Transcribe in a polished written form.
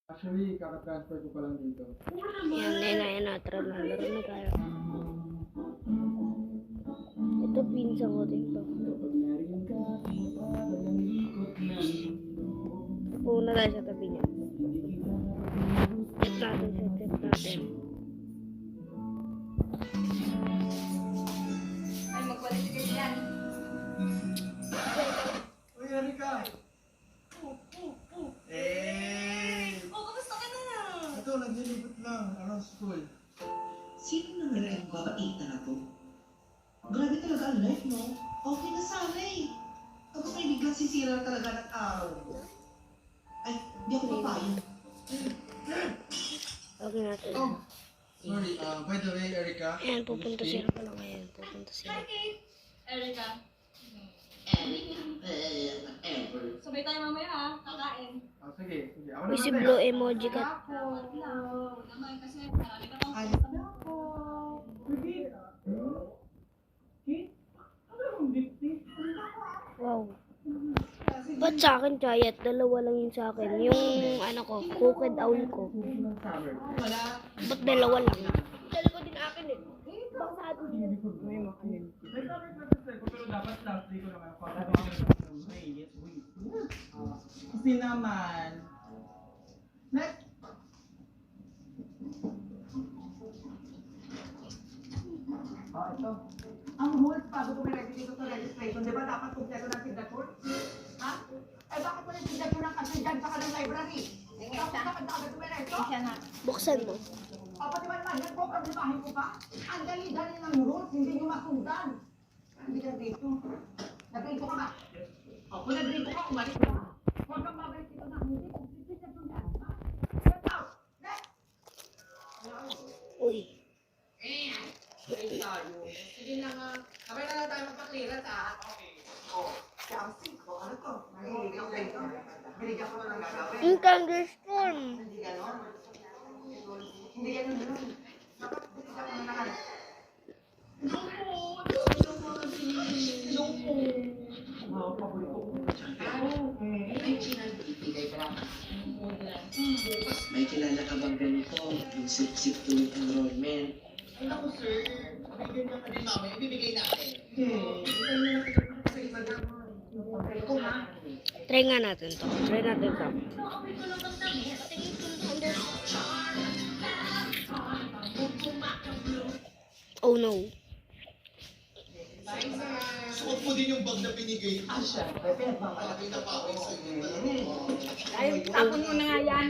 Actually, kaka-transfer ko pa lang dito. Yan, tara na. Laro na tayo. Ito, pinsan ko din to. Puna tayo sa tabi niya. Set natin. Ay, mag-qualificate yan. Uy, Erika! Oh, kamusta ka na? Ito, naglilibot lang. Around school. Sino naman ang babaita na to? Grabe talaga ang life, no? Okay na sana eh. Tapos may biglang sisira talaga ng araw ko. Ay, di ako papayag. Okay natin. Oh, sorry. By the way, Erika. Ayan, pupunta sila pala ngayon. Pupunta sila. Kate. Erika. Ever. Sabay tayo mamaya ha. Kakain. Sige. Ako Uy, si naman Blue emoji ka. Hello. Naman kasi marami ka pang Ay. Wow. Ba't sa akin, Chayat? Dalawa lang yun sa akin. Yung, cooked owl ko. Wala. Ba't dalawa lang? Dalawa din akin eh. Baka sa atin din. May cover na pero dapat last day ko naman ako. Kasi naman. Next. Ito. Ang rules bago pumiredy dito sa registration, di ba dapat kumpleto ng signature? Ha? Eh bakit mo yung signature ng kasigan sa ng library? Tapos dapat dapat pumiredy? Buksan mo. O pati ba naman, nagpo-problemahin ko pa? Ang dali-dali ng rules, hindi nyo masundan. Hindi ka dito. Nag-rito ka ba? O kung nag-rito ka, umalis ka. Huwag kang mabalik dito na hindi. Kung signature yan, ha? Get out! Next! Uy. Ayun tayo. Sige na nga. Sabay na lang tayo magpa-clearance ha. Okay. O, Chelsea, o ano to? Mahilig ako dito. Binigyan ko na ng gagawin. Yung thunderstorm. Hindi ganon. Hindi ganon ganon. Dapat binigyan ko na lahat. May kinalibigay pa lang. May kilala ka bang ganito? Yung sip-sip to enrollment. Ay naku sir, bigyan niya ka din namin. Ibibigay natin. Try nga natin to. Oh no. Suot mo din yung bag na binigay ko. Syempre, pinagmamalaki Malaki na pa ako sa inyo. Ay, tapon mo na nga yan.